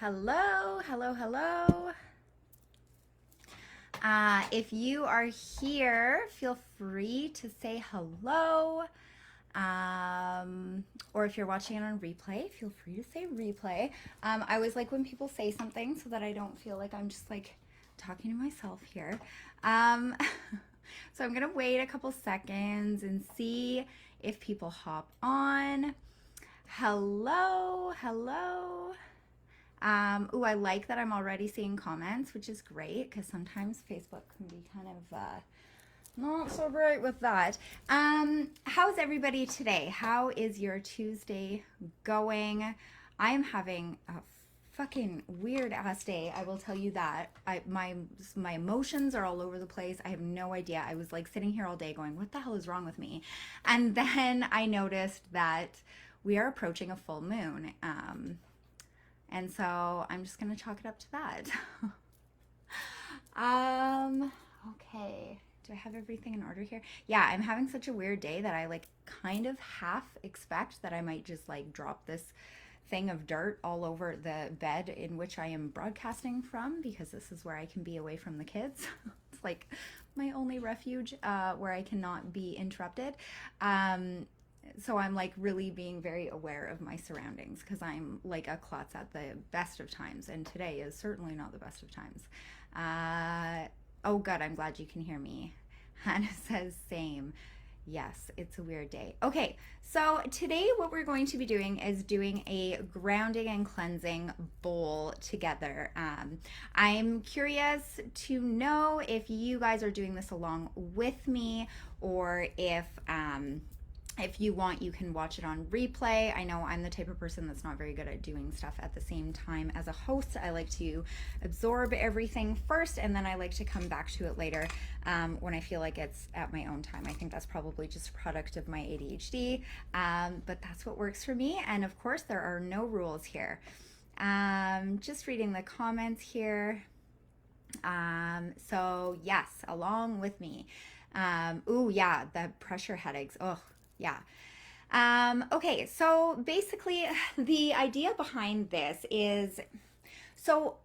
Hello, hello, hello. If you are here, feel free to say hello. Or if you're watching it on replay, feel free to say replay. I always like when people say something so that I don't feel like I'm just like talking to myself here. Um, so I'm gonna wait a couple seconds and see if people hop on. Hello, hello. Ooh, I like that I'm already seeing comments, which is great because sometimes Facebook can be kind of not so great with that. How's everybody today? How is your Tuesday going? I am having a fucking weird ass day. I will tell you that. My emotions are all over the place. I have no idea. I was like sitting here all day going, "What the hell is wrong with me?" And then I noticed that we are approaching a full moon. And so I'm just going to chalk it up to that. Okay. Do I have everything in order here? Yeah, I'm having such a weird day that I like kind of half expect that I might just like drop this thing of dirt all over the bed in which I am broadcasting from because this is where I can be away from the kids. It's like my only refuge where I cannot be interrupted. So I'm like really being very aware of my surroundings because I'm like a klutz at the best of times, and today is certainly not the best of times. Oh, good. I'm glad you can hear me. Hannah says same. Yes, it's a weird day. Okay, so today what we're going to be doing is doing a grounding and cleansing bowl together. I'm curious to know if you guys are doing this along with me or if you want, you can watch it on replay. I know I'm the type of person that's not very good at doing stuff at the same time as a host. I like to absorb everything first, and then I like to come back to it later when I feel like it's at my own time. I think that's probably just a product of my ADHD, but that's what works for me. And of course, there are no rules here. Just reading the comments here. So yes, along with me. Ooh, yeah, the pressure headaches. Oh, yeah. Okay, so basically, the idea behind this is so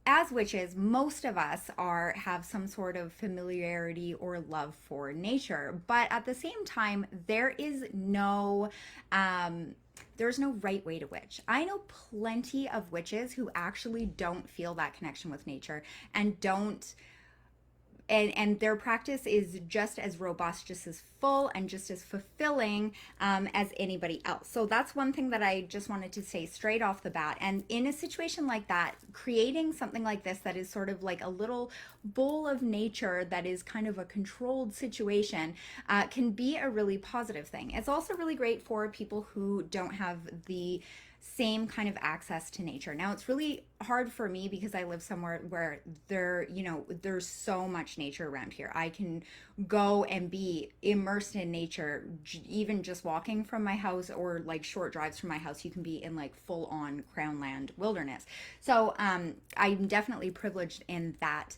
as witches, most of us have some sort of familiarity or love for nature, but at the same time, there's no right way to witch. I know plenty of witches who actually don't feel that connection with nature and don't and their practice is just as robust, just as full, and just as fulfilling as anybody else. So that's one thing that I just wanted to say straight off the bat. And in a situation like that, creating something like this that is sort of like a little bowl of nature that is kind of a controlled situation can be a really positive thing. It's also really great for people who don't have the same kind of access to nature. Now it's really hard for me because I live somewhere where there's so much nature around here. I can go and be immersed in nature, even just walking from my house or like short drives from my house. You can be in like full on crown land wilderness. So I'm definitely privileged in that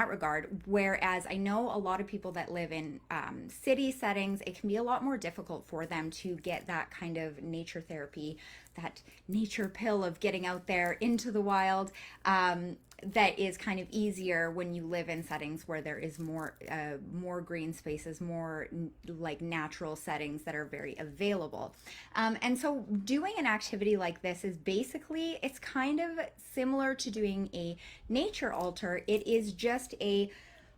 regard. Whereas I know a lot of people that live in city settings, it can be a lot more difficult for them to get that kind of nature therapy, that nature pill of getting out there into the wild. That is kind of easier when you live in settings where there is more green spaces, more like natural settings that are very available. And so doing an activity like this is basically, it's kind of similar to doing a nature altar. It is just a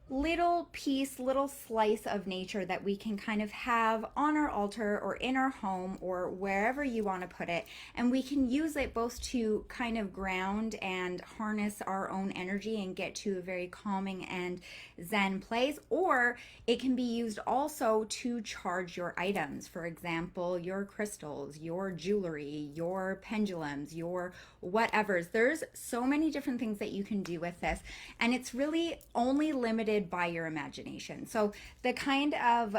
little piece, little slice of nature that we can kind of have on our altar or in our home or wherever you want to put it. And we can use it both to kind of ground and harness our own energy and get to a very calming and zen place, or it can be used also to charge your items. For example, your crystals, your jewelry, your pendulums, your whatevers. There's so many different things that you can do with this, and it's really only limited by your imagination. So the kind of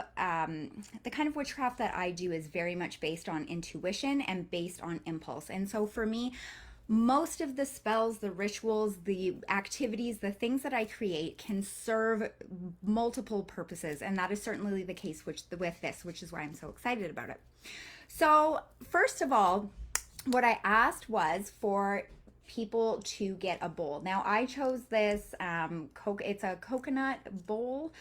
witchcraft that I do is very much based on intuition and based on impulse. And so for me, most of the spells, the rituals, the activities, the things that I create can serve multiple purposes, and that is certainly the case with this, which is why I'm so excited about it. So first of all, what I asked was for people to get a bowl. Now I chose this it's a coconut bowl,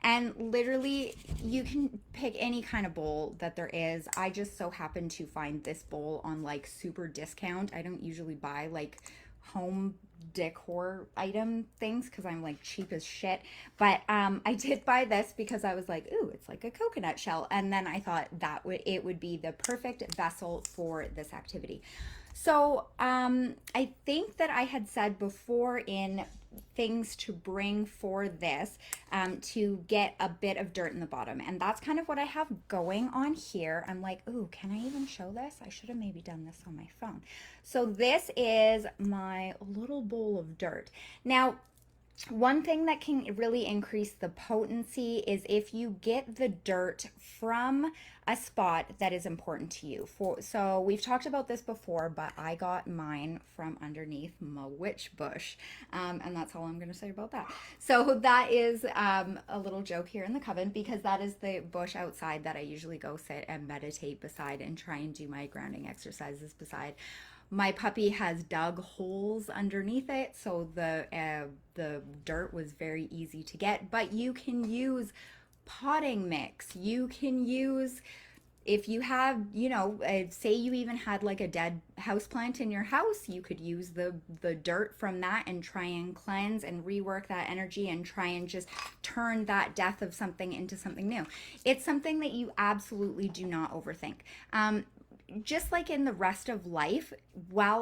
and literally you can pick any kind of bowl that there is. I just so happened to find this bowl on like super discount. I don't usually buy like home decor item things because I'm like cheap as shit. But I did buy this because I was like, ooh, it's like a coconut shell. And then I thought it would be the perfect vessel for this activity. So I think that I had said before in things to bring for this to get a bit of dirt in the bottom. And that's kind of what I have going on here. I'm like, ooh, can I even show this? I should have maybe done this on my phone. So this is my little bowl of dirt. Now, one thing that can really increase the potency is if you get the dirt from a spot that is important to you. So we've talked about this before, but I got mine from underneath my witch bush, and that's all I'm going to say about that. So that is a little joke here in the coven, because that is the bush outside that I usually go sit and meditate beside and try and do my grounding exercises beside. My puppy has dug holes underneath it, so the dirt was very easy to get. But you can use potting mix. You can use, if you have, say you even had like a dead houseplant in your house, you could use the dirt from that and try and cleanse and rework that energy and try and just turn that death of something into something new. It's something that you absolutely do not overthink. Just like in the rest of life, while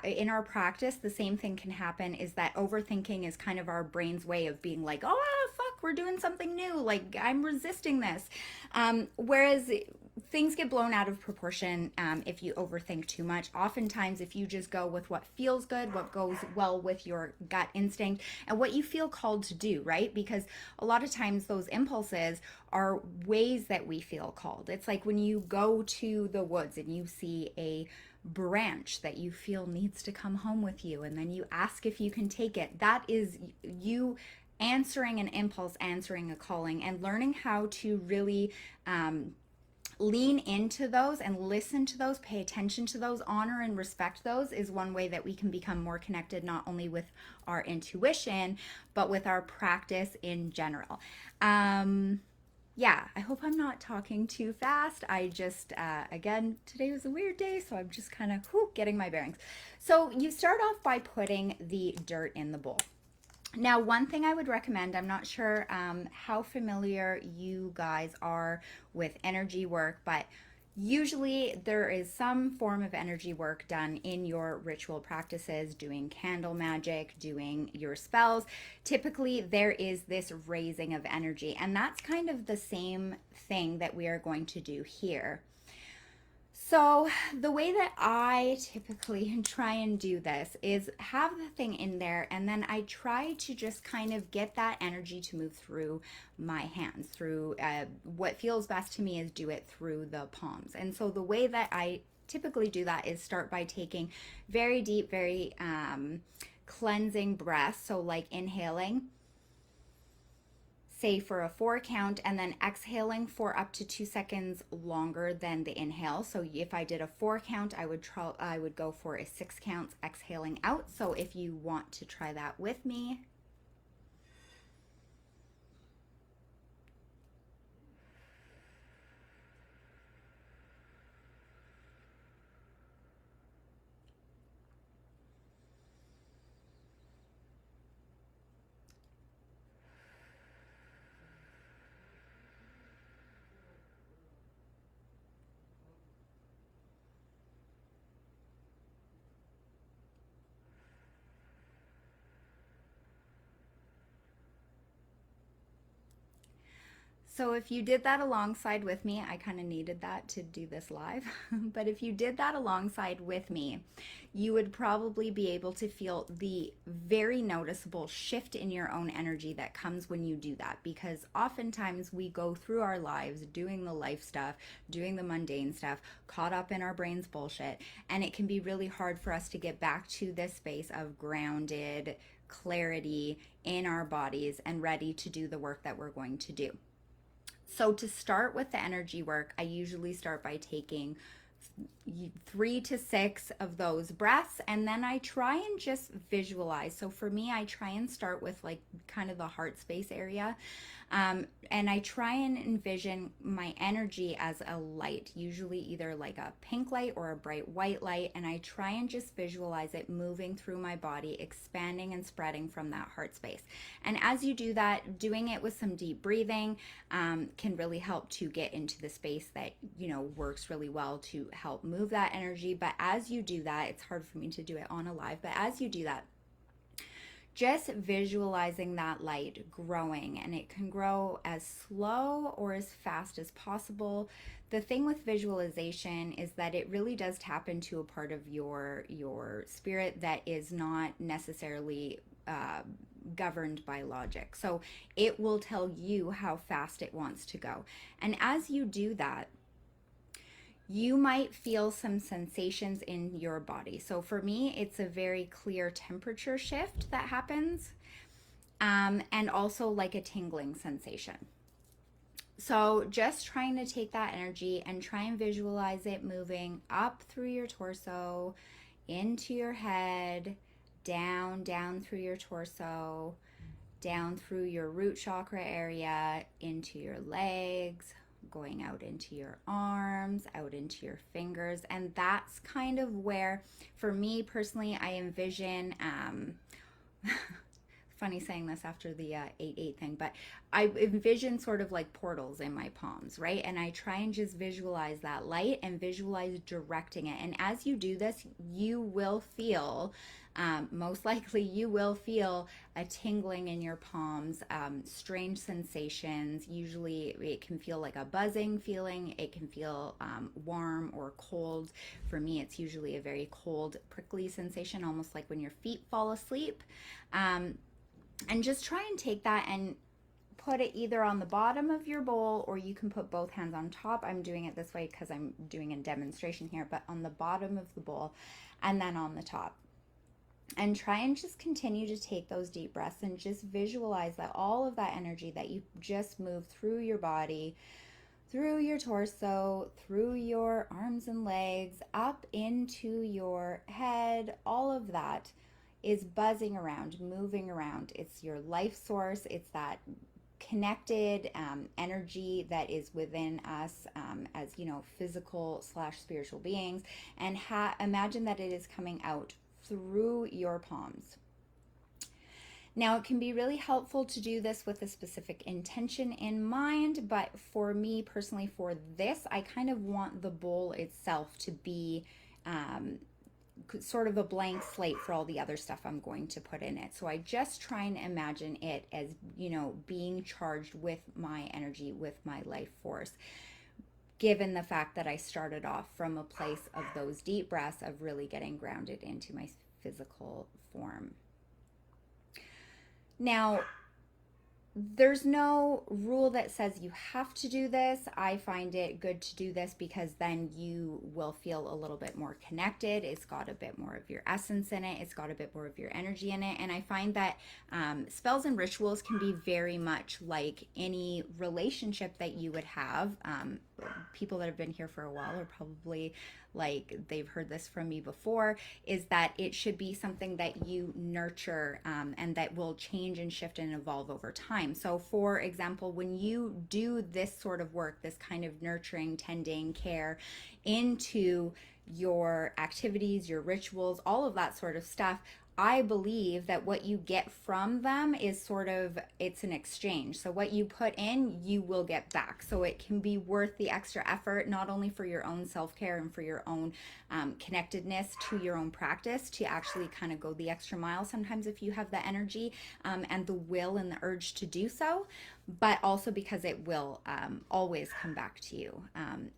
in our practice, the same thing can happen, is that overthinking is kind of our brain's way of being like, oh fuck, we're doing something new, like I'm resisting this. Whereas things get blown out of proportion if you overthink too much. Oftentimes, if you just go with what feels good, what goes well with your gut instinct, and what you feel called to do, right? Because a lot of times those impulses are ways that we feel called. It's like when you go to the woods and you see a branch that you feel needs to come home with you, and then you ask if you can take it. That is you answering an impulse, answering a calling, and learning how to really lean into those and listen to those, pay attention to those, honor and respect those, is one way that we can become more connected, not only with our intuition, but with our practice in general. Yeah, I hope I'm not talking too fast. I just, again, today was a weird day, so I'm just kind of getting my bearings. So you start off by putting the dirt in the bowl. Now, one thing I would recommend, I'm not sure how familiar you guys are with energy work, but usually there is some form of energy work done in your ritual practices, doing candle magic, doing your spells. Typically, there is this raising of energy, and that's kind of the same thing that we are going to do here. So the way that I typically try and do this is have the thing in there, and then I try to just kind of get that energy to move through my hands, through what feels best to me is do it through the palms. And so the way that I typically do that is start by taking very deep, very cleansing breaths. So like inhaling, say for a 4 count, and then exhaling for up to 2 seconds longer than the inhale. So if I did a 4 count, I would go for a 6 count exhaling out. So if you want to try that with me. So if you did that alongside with me, I kind of needed that to do this live, but if you did that alongside with me, you would probably be able to feel the very noticeable shift in your own energy that comes when you do that, because oftentimes we go through our lives doing the life stuff, doing the mundane stuff, caught up in our brain's bullshit, and it can be really hard for us to get back to this space of grounded clarity in our bodies and ready to do the work that we're going to do. So to start with the energy work, I usually start by taking 3 to 6 of those breaths, and then I try and just visualize. So for me, I try and start with like kind of the heart space area, and I try and envision my energy as a light, usually either like a pink light or a bright white light, and I try and just visualize it moving through my body, expanding and spreading from that heart space. And as you do that, doing it with some deep breathing can really help to get into the space that, you know, works really well to help move that energy. But as you do that, it's hard for me to do it on a live, but as you do that, just visualizing that light growing, and it can grow as slow or as fast as possible. The thing with visualization is that it really does tap into a part of your spirit that is not necessarily governed by logic. So it will tell you how fast it wants to go. And as you do that, you might feel some sensations in your body. So for me, it's a very clear temperature shift that happens, and also like a tingling sensation. So just trying to take that energy and try and visualize it moving up through your torso, into your head, down through your torso, down through your root chakra area, into your legs, going out into your arms, out into your fingers. And that's kind of where, for me personally, I envision, funny saying this after the 8-8 thing, but I envision sort of like portals in my palms, right? And I try and just visualize that light and visualize directing it. And as you do this, you will feel, most likely you will feel a tingling in your palms, strange sensations. Usually it can feel like a buzzing feeling. It can feel warm or cold. For me, it's usually a very cold, prickly sensation, almost like when your feet fall asleep. And just try and take that and put it either on the bottom of your bowl, or you can put both hands on top. I'm doing it this way because I'm doing a demonstration here, but on the bottom of the bowl and then on the top. And try and just continue to take those deep breaths and just visualize that all of that energy that you just moved through your body, through your torso, through your arms and legs, up into your head, all of that is buzzing around, moving around. It's your life source. It's that connected energy that is within us, as, you know, physical / spiritual beings. And imagine that it is coming out through your palms. Now, it can be really helpful to do this with a specific intention in mind, but for me personally, for this, I kind of want the bowl itself to be sort of a blank slate for all the other stuff I'm going to put in it. So I just try and imagine it as, you know, being charged with my energy, with my life force, given the fact that I started off from a place of those deep breaths of really getting grounded into my physical form. Now, there's no rule that says you have to do this. I find it good to do this because then you will feel a little bit more connected. It's got a bit more of your essence in it. It's got a bit more of your energy in it. And I find that spells and rituals can be very much like any relationship that you would have. People that have been here for a while are probably like, they've heard this from me before, is that it should be something that you nurture, and that will change and shift and evolve over time. So for example, when you do this sort of work, this kind of nurturing, tending, care into your activities, your rituals, all of that sort of stuff, I believe that what you get from them is sort of, it's an exchange. So what you put in, you will get back. So it can be worth the extra effort, not only for your own self-care and for your own connectedness to your own practice, to actually kind of go the extra mile sometimes if you have the energy and the will and the urge to do so, but also because it will always come back to you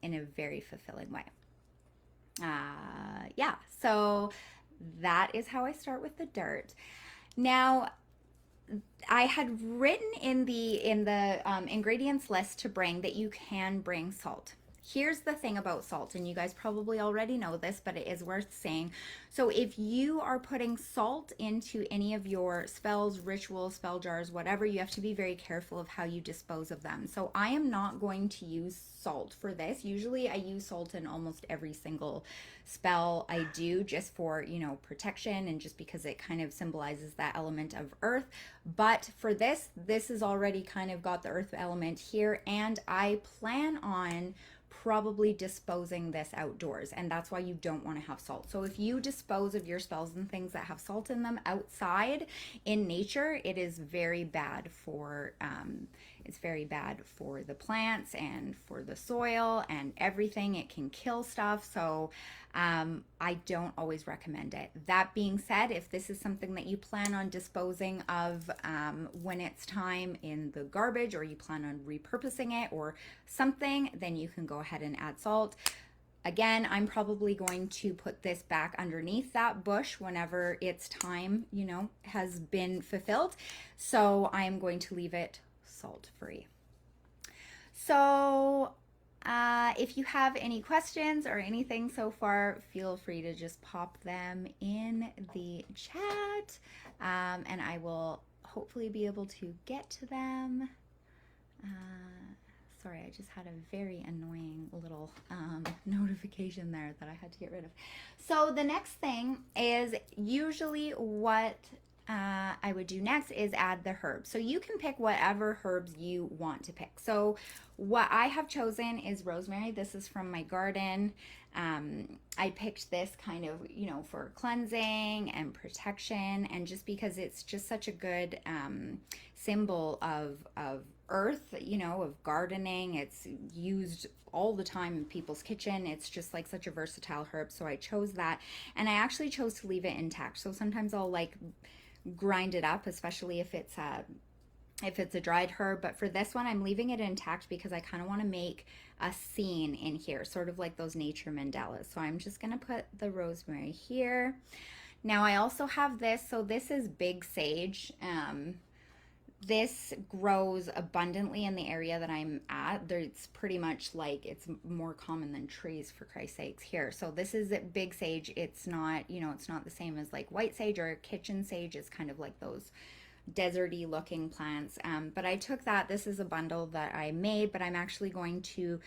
in a very fulfilling way. Yeah, so that is how I start with the dirt. Now, I had written in the ingredients list to bring that you can bring salt. Here's the thing about salt, and you guys probably already know this, but it is worth saying. So, if you are putting salt into any of your spells, rituals, spell jars, whatever, you have to be very careful of how you dispose of them. So, I am not going to use salt for this. Usually, I use salt in almost every single spell I do, just for, protection, and just because it kind of symbolizes that element of earth. But for this is already kind of got the earth element here, and I plan on probably disposing this outdoors, and that's why you don't want to have salt. So if you dispose of your spells and things that have salt in them outside in nature, it is very bad for it's very bad for the plants and for the soil and everything. It can kill stuff. So I don't always recommend it. That being said, if this is something that you plan on disposing of when it's time in the garbage, or you plan on repurposing it or something, then you can go ahead and add salt. Again, I'm probably going to put this back underneath that bush whenever its time, has been fulfilled. So I am going to leave it salt free. So if you have any questions or anything so far, feel free to just pop them in the chat, and I will hopefully be able to get to them. Sorry, I just had a very annoying little notification there that I had to get rid of. So the next thing is usually what I would do next is add the herbs. So you can pick whatever herbs you want to pick. So what I have chosen is rosemary. This is from my garden. I picked this kind of, for cleansing and protection, and just because it's just such a good symbol of earth, of gardening. It's used all the time in people's kitchen. It's just like such a versatile herb. So I chose that, and I actually chose to leave it intact. So sometimes I'll like grind it up, especially if it's a dried herb. But for this one, I'm leaving it intact because I kind of want to make a scene in here, sort of like those nature mandalas. So I'm just going to put the rosemary here. Now I also have this. So this is big sage. This grows abundantly in the area that I'm at. It's pretty much like, it's more common than trees, for Christ's sakes, here. So this is big sage. It's not, it's not the same as like white sage or kitchen sage. It's kind of like those deserty looking plants. But I took that. This is a bundle that I made, but I'm actually going to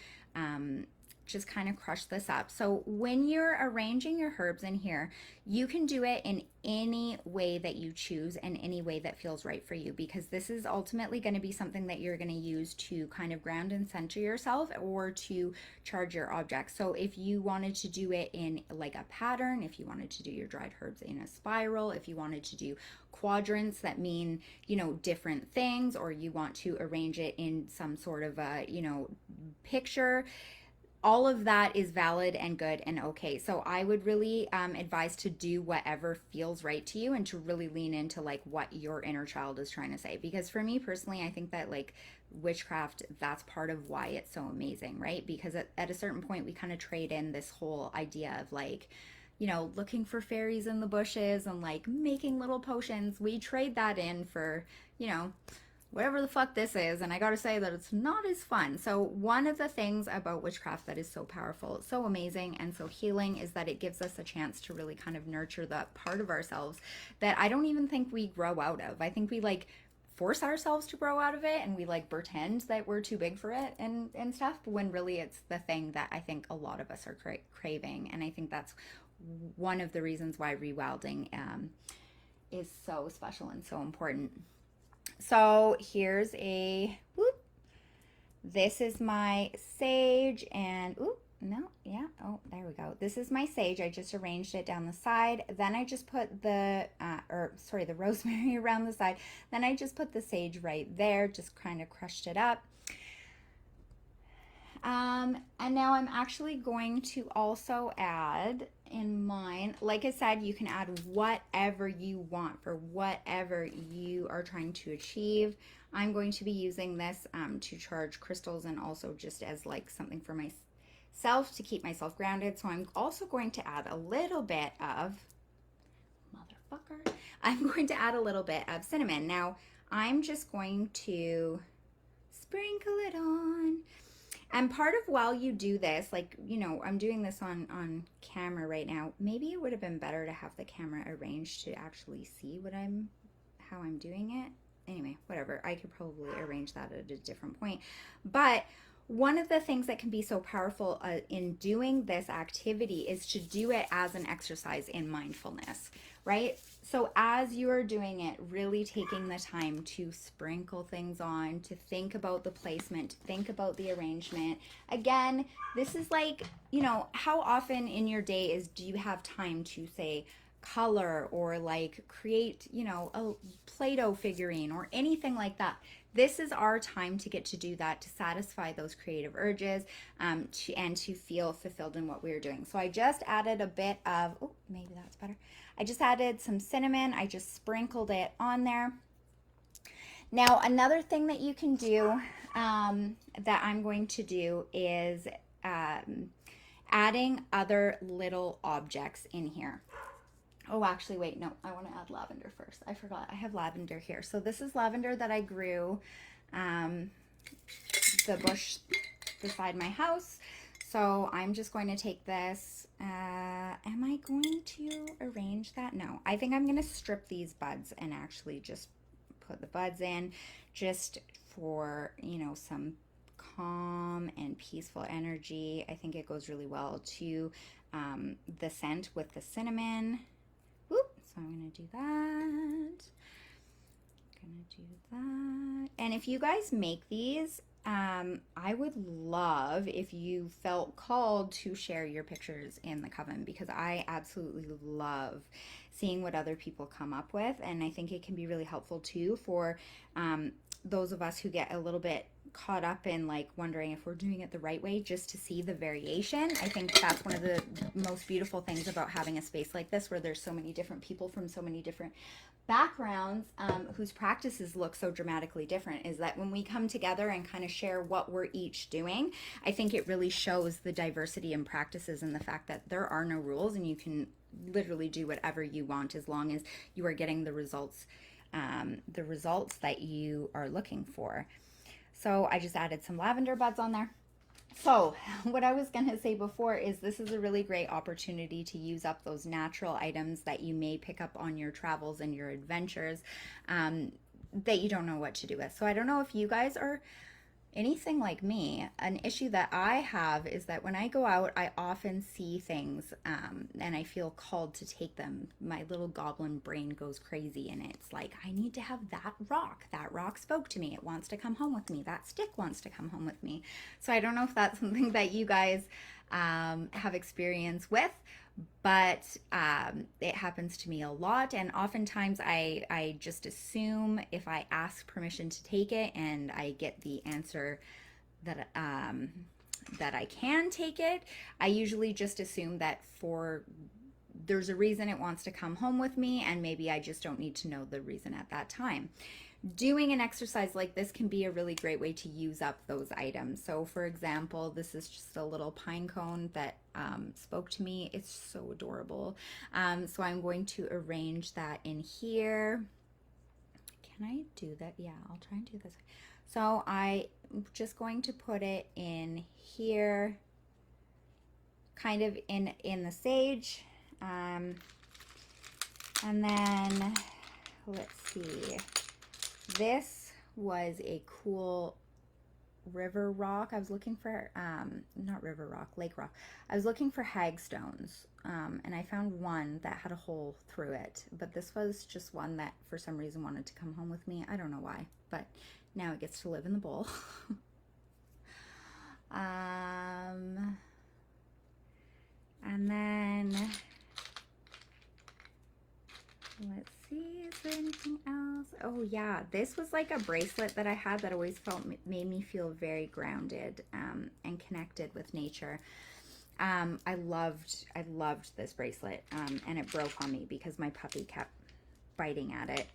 just kind of crush this up. So when you're arranging your herbs in here, you can do it in any way that you choose and any way that feels right for you, because this is ultimately going to be something that you're going to use to kind of ground and center yourself, or to charge your objects. So if you wanted to do it in like a pattern, if you wanted to do your dried herbs in a spiral, if you wanted to do quadrants that mean, different things, or you want to arrange it in some sort of a, picture, all of that is valid and good and okay. So I would really advise to do whatever feels right to you, and to really lean into like what your inner child is trying to say. Because for me personally, I think that like witchcraft, that's part of why it's so amazing, right? Because at a certain point, we kind of trade in this whole idea of like, looking for fairies in the bushes and like making little potions. We trade that in for, whatever the fuck this is, and I gotta say that it's not as fun. So one of the things about witchcraft that is so powerful, so amazing, and so healing is that it gives us a chance to really kind of nurture that part of ourselves that I don't even think we grow out of. I think we like force ourselves to grow out of it, and we like pretend that we're too big for it and stuff, when really it's the thing that I think a lot of us are craving. And I think that's one of the reasons why rewilding is so special and so important. So here's this is my sage, and there we go. This is my sage. I just arranged it down the side. Then I just put the rosemary around the side. Then I just put the sage right there, just kind of crushed it up. And now I'm actually going to also add in mine, like I said, you can add whatever you want for whatever you are trying to achieve. I'm going to be using this to charge crystals, and also just as like something for myself to keep myself grounded. So I'm also going to add a little bit of I'm going to add a little bit of cinnamon. Now I'm just going to sprinkle it on. And part of while you do this, like, you know, I'm doing this on camera right now. Maybe it would have been better to have the camera arranged to actually see how I'm doing it. Anyway, whatever. I could probably arrange that at a different point. But one of the things that can be so powerful in doing this activity is to do it as an exercise in mindfulness, right? So as you're doing it, really taking the time to sprinkle things on, to think about the placement, to think about the arrangement. Again, this is like, you know, how often in your day do you have time to say color or like create, you know, a Play-Doh figurine or anything like that? This is our time to get to do that, to satisfy those creative urges, and to feel fulfilled in what we're doing. So I just added a bit of, oh, maybe that's better. I just added some cinnamon. I just sprinkled it on there. Now, another thing that you can do that I'm going to do is adding other little objects in here. Oh, actually, wait, no, I want to add lavender first. I forgot, I have lavender here. So this is lavender that I grew, the bush beside my house. So I'm just going to take this. Am I going to arrange that? No, I think I'm going to strip these buds and actually just put the buds in just for, you know, some calm and peaceful energy. I think it goes really well to the scent with the cinnamon. Whoop, so I'm going to do that. And if you guys make these, I would love if you felt called to share your pictures in the coven, because I absolutely love seeing what other people come up with. And I think it can be really helpful too for those of us who get a little bit caught up in like wondering if we're doing it the right way, just to see the variation. I think that's one of the most beautiful things about having a space like this, where there's so many different people from so many different backgrounds whose practices look so dramatically different, is that when we come together and kind of share what we're each doing, I think it really shows the diversity in practices and the fact that there are no rules and you can literally do whatever you want as long as you are getting the results that you are looking for. So I just added some lavender buds on there. So what I was going to say before is this is a really great opportunity to use up those natural items that you may pick up on your travels and your adventures that you don't know what to do with. So I don't know if you guys are anything like me. An issue that I have is that when I go out, I often see things and I feel called to take them. My little goblin brain goes crazy and it's like, I need to have that rock. That rock spoke to me. It wants to come home with me. That stick wants to come home with me. So I don't know if that's something that you guys have experience with, but it happens to me a lot, and oftentimes I just assume if I ask permission to take it and I get the answer that I can take it, I usually just assume that there's a reason it wants to come home with me, and maybe I just don't need to know the reason at that time. Doing an exercise like this can be a really great way to use up those items. So for example, this is just a little pine cone that spoke to me. It's so adorable. So I'm going to arrange that in here. Can I do that? Yeah, I'll try and do this. So I'm just going to put it in here, kind of in the sage. And then let's see. This was a cool river rock. I was looking for, not river rock, lake rock. I was looking for hagstones, and I found one that had a hole through it. But this was just one that for some reason wanted to come home with me. I don't know why, but now it gets to live in the bowl. And then, let's see, is there anything else? Oh yeah, this was like a bracelet that I had that always made me feel very grounded and connected with nature. I loved this bracelet, and it broke on me because my puppy kept biting at it.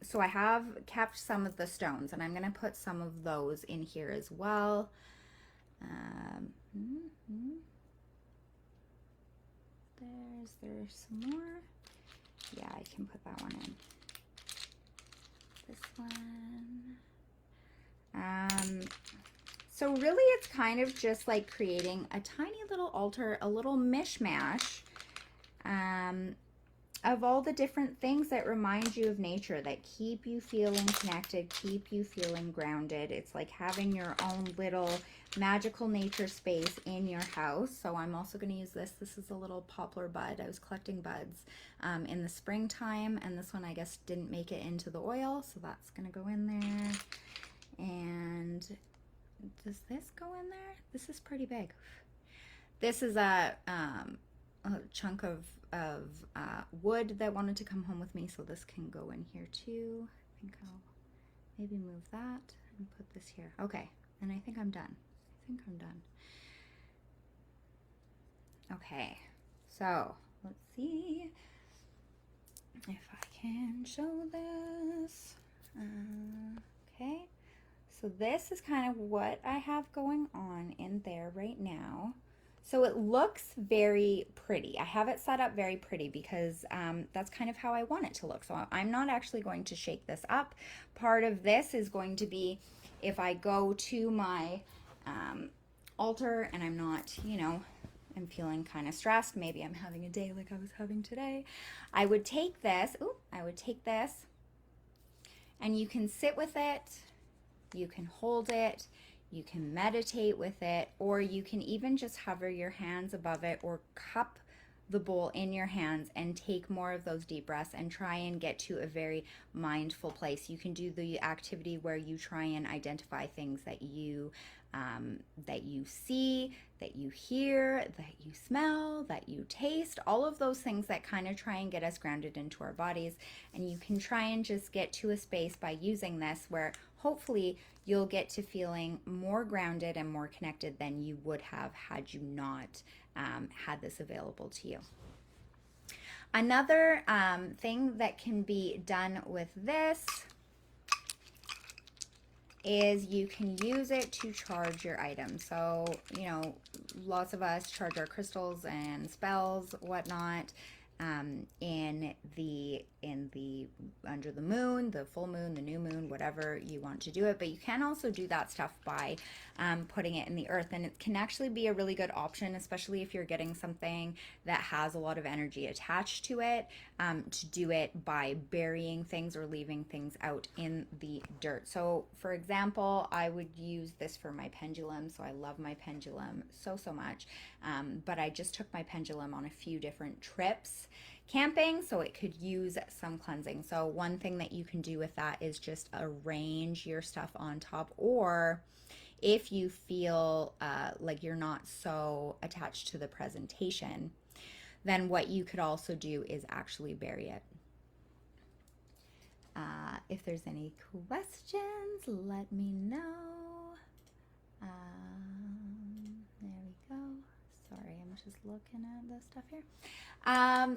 So I have kept some of the stones, and I'm going to put some of those in here as well. There's some more. Yeah, I can put that one in. This one. So really it's kind of just like creating a tiny little altar, a little mishmash of all the different things that remind you of nature, that keep you feeling connected, keep you feeling grounded. It's like having your own little magical nature space in your house. So I'm also going to use this. This is a little poplar bud. I was collecting buds in the springtime, and this one I guess didn't make it into the oil, so that's going to go in there. And does this go in there? This is pretty big. This is a chunk of wood that wanted to come home with me, so this can go in here too. I think I'll maybe move that and put this here. Okay, and I think I'm done. Okay, so let's see if I can show this. Okay, so this is kind of what I have going on in there right now. So it looks very pretty. I have it set up very pretty because that's kind of how I want it to look. So I'm not actually going to shake this up. Part of this is going to be if I go to my altar and I'm not, you know, I'm feeling kind of stressed. Maybe I'm having a day like I was having today. I would take this, and you can sit with it, you can hold it, you can meditate with it, or you can even just hover your hands above it or cup the bowl in your hands and take more of those deep breaths and try and get to a very mindful place. You can do the activity where you try and identify things that you see, that you hear, that you smell, that you taste, all of those things that kind of try and get us grounded into our bodies. And you can try and just get to a space by using this where hopefully you'll get to feeling more grounded and more connected than you would have had you not had this available to you. Another thing that can be done with this is you can use it to charge your items. So, you know, lots of us charge our crystals and spells, whatnot, in the under the moon, the full moon, the new moon, whatever you want to do it. But you can also do that stuff by putting it in the earth, and it can actually be a really good option, especially if you're getting something that has a lot of energy attached to it, to do it by burying things or leaving things out in the dirt. So for example, I would use this for my pendulum. So I love my pendulum so much, but I just took my pendulum on a few different trips camping, so it could use some cleansing. So one thing that you can do with that is just arrange your stuff on top, or if you feel like you're not so attached to the presentation, then what you could also do is actually bury it. If there's any questions, let me know. There we go. Sorry, I'm just looking at this stuff here.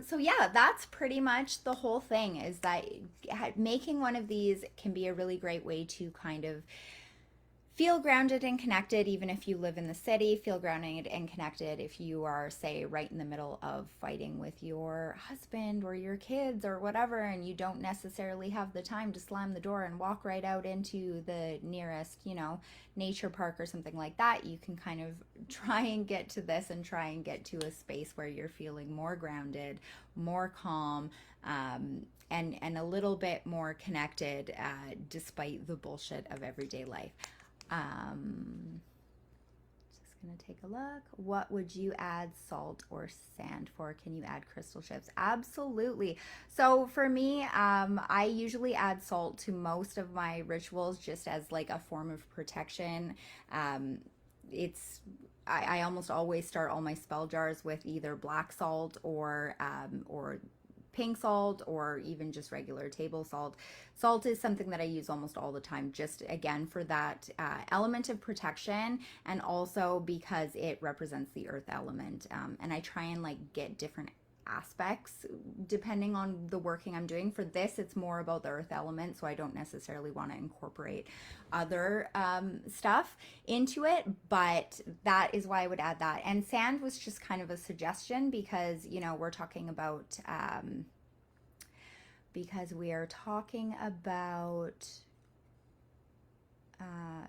So yeah, that's pretty much the whole thing, is that making one of these can be a really great way to kind of feel grounded and connected, even if you live in the city. Feel grounded and connected if you are, say, right in the middle of fighting with your husband or your kids or whatever, and you don't necessarily have the time to slam the door and walk right out into the nearest, you know, nature park or something like that. You can kind of try and get to this and try and get to a space where you're feeling more grounded, more calm, and a little bit more connected, despite the bullshit of everyday life. Just gonna take a look. What would you add salt or sand for? Can you add crystal chips? Absolutely. So for me, I usually add salt to most of my rituals just as like a form of protection. I almost always start all my spell jars with either black salt or pink salt, or even just regular table salt. Salt is something that I use almost all the time, just again for that element of protection, and also because it represents the earth element. And I try and like get different aspects depending on the working I'm doing. For this, it's more about the earth element, so I don't necessarily want to incorporate other stuff into it, but that is why I would add that. And sand was just kind of a suggestion because, you know, we're talking about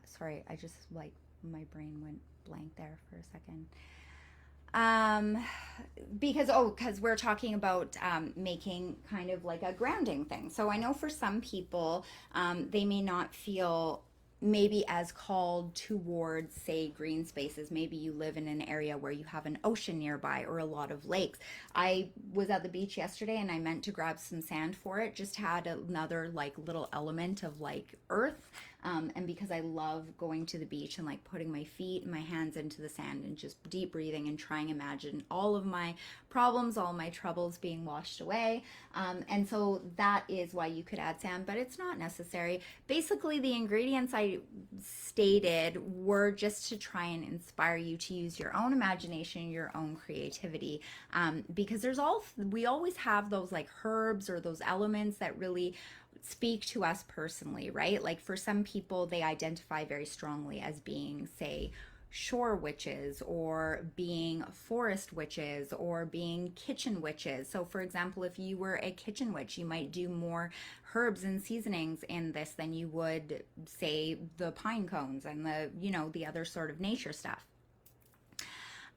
sorry, I just like my brain went blank there for a second. Um, because we're talking about making kind of like a grounding thing. So I know for some people, they may not feel maybe as called towards, say, green spaces. Maybe you live in an area where you have an ocean nearby or a lot of lakes. I was at the beach yesterday and I meant to grab some sand for it, just had another like little element of like earth. And because I love going to the beach and like putting my feet and my hands into the sand and just deep breathing and trying to imagine all of my problems, all my troubles being washed away. And so that is why you could add sand, but it's not necessary. Basically, the ingredients I stated were just to try and inspire you to use your own imagination, your own creativity, because we always have those like herbs or those elements that really speak to us personally, right? Like for some people, they identify very strongly as being, say, shore witches or being forest witches or being kitchen witches. So for example, if you were a kitchen witch, you might do more herbs and seasonings in this than you would, say, the pine cones and the other sort of nature stuff.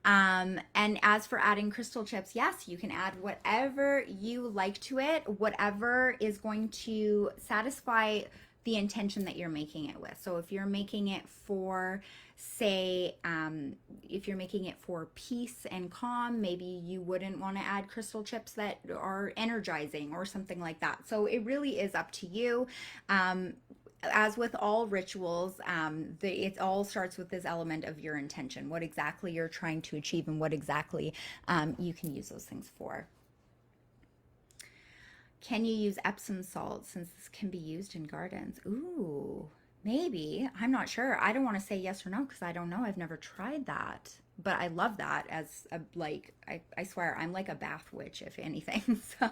And as for adding crystal chips, yes, you can add whatever you like to it, whatever is going to satisfy the intention that you're making it with. So if you're making it for, say, if you're making it for peace and calm, maybe you wouldn't want to add crystal chips that are energizing or something like that. So it really is up to you. As with all rituals, it all starts with this element of your intention, what exactly you're trying to achieve and what exactly you can use those things for. Can you use Epsom salt since this can be used in gardens? Ooh, maybe. I'm not sure. I don't want to say yes or no because I don't know. I've never tried that. But I love that as a, like, I swear, I'm like a bath witch, if anything. So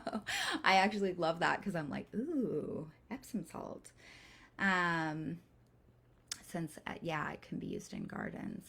I actually love that because I'm like, ooh, Epsom salt. Um, since yeah, it can be used in gardens.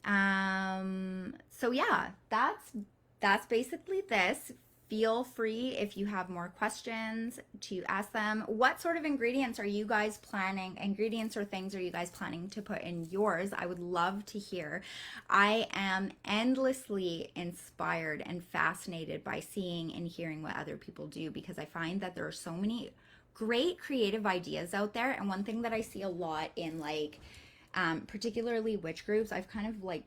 So yeah, that's basically this. Feel free if you have more questions to ask them. What sort of ingredients are you guys planning? Ingredients or things are you guys planning to put in yours? I would love to hear. I am endlessly inspired and fascinated by seeing and hearing what other people do because I find that there are so many great creative ideas out there. And one thing that I see a lot in like particularly witch groups, I've kind of like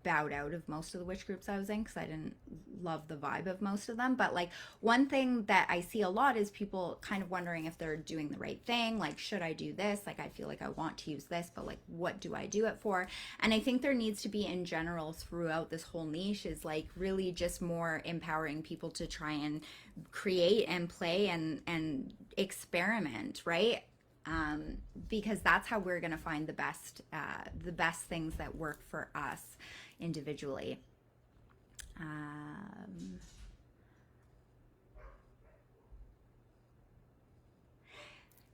bowed out of most of the witch groups I was in because I didn't love the vibe of most of them. But like one thing that I see a lot is people kind of wondering if they're doing the right thing. Like, should I do this? Like, I feel like I want to use this, but like, what do I do it for? And I think there needs to be in general throughout this whole niche is like really just more empowering people to try and create and play and experiment, right? Because that's how we're going to find the best things that work for us individually.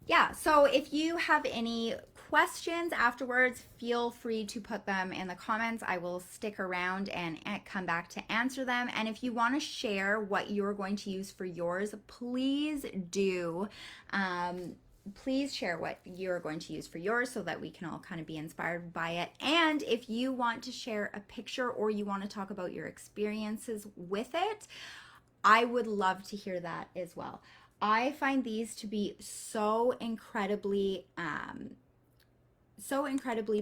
Yeah, so if you have any questions afterwards, feel free to put them in the comments. I will stick around and come back to answer them. And if you want to share what you're going to use for yours, please do. Please share what you're going to use for yours so that we can all kind of be inspired by it. And if you want to share a picture or you want to talk about your experiences with it, I would love to hear that as well. I find these to be so incredibly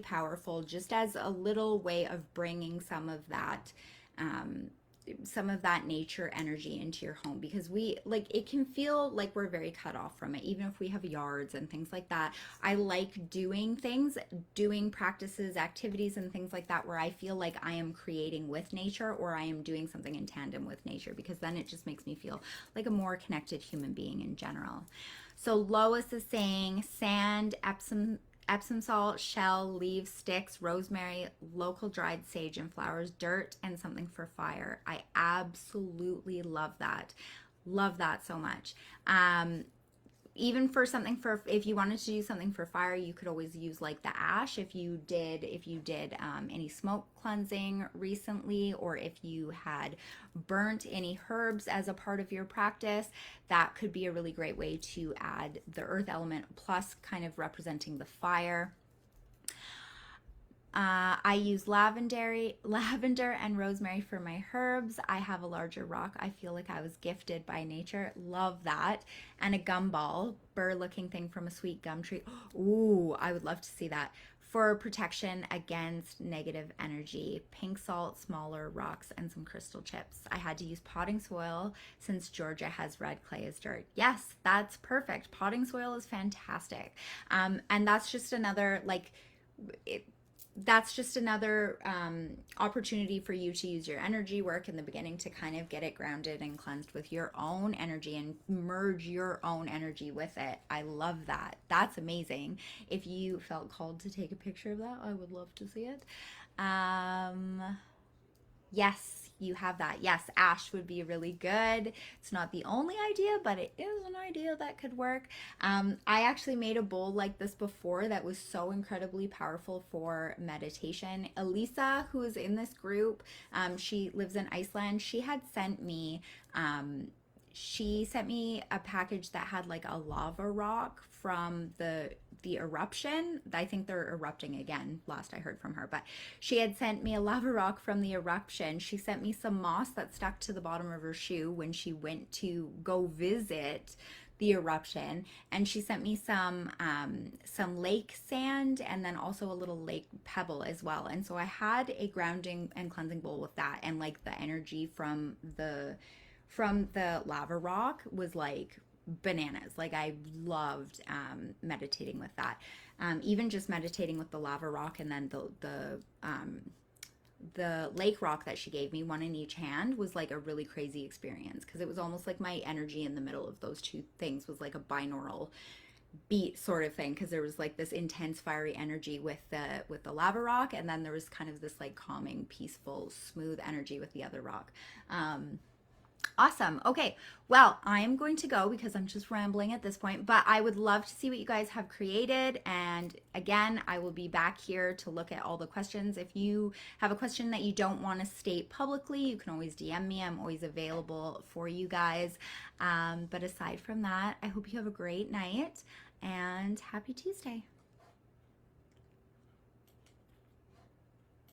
powerful, just as a little way of bringing some of that nature energy into your home, because we like it can feel like we're very cut off from it, even if we have yards and things like that. I like doing practices, activities and things like that where I feel like I am creating with nature or I am doing something in tandem with nature, because then it just makes me feel like a more connected human being in general. So Lois is saying sand, Epsom salt, shell, leaves, sticks, rosemary, local dried sage and flowers, dirt, and something for fire. I absolutely love that. Love that so much. Even for something for, if you wanted to do something for fire, you could always use like the ash if you did any smoke cleansing recently, or if you had burnt any herbs as a part of your practice. That could be a really great way to add the earth element plus kind of representing the fire. I use lavender and rosemary for my herbs. I have a larger rock. I feel like I was gifted by nature. Love that. And a gumball, burr looking thing from a sweet gum tree. Ooh, I would love to see that. For protection against negative energy, pink salt, smaller rocks, and some crystal chips. I had to use potting soil since Georgia has red clay as dirt. Yes, that's perfect. Potting soil is fantastic. And that's just another, like, it, that's just another opportunity for you to use your energy work in the beginning to kind of get it grounded and cleansed with your own energy and merge your own energy with it. I love that. That's amazing. If you felt called to take a picture of that, I would love to see it. Um, Yes, you have that. Yes, ash would be really good. It's not the only idea, but it is an idea that could work. I actually made a bowl like this before that was so incredibly powerful for meditation. Elisa, who is in this group, she lives in Iceland. She sent me a package that had like a lava rock from the eruption. I think they're erupting again, last I heard from her. But she had sent me a lava rock from the eruption. She sent me some moss that stuck to the bottom of her shoe when she went to go visit the eruption, and she sent me some lake sand and then also a little lake pebble as well. And so I had a grounding and cleansing bowl with that, and like the energy from the lava rock was like bananas. Like I loved meditating with that. Even just meditating with the lava rock and then the lake rock that she gave me, one in each hand, was like a really crazy experience because it was almost like my energy in the middle of those two things was like a binaural beat sort of thing, because there was like this intense fiery energy with the lava rock, and then there was kind of this like calming, peaceful, smooth energy with the other rock. Awesome. Okay. Well, I am going to go because I'm just rambling at this point, but I would love to see what you guys have created. And again, I will be back here to look at all the questions. If you have a question that you don't want to state publicly, you can always DM me. I'm always available for you guys. But aside from that, I hope you have a great night and happy Tuesday.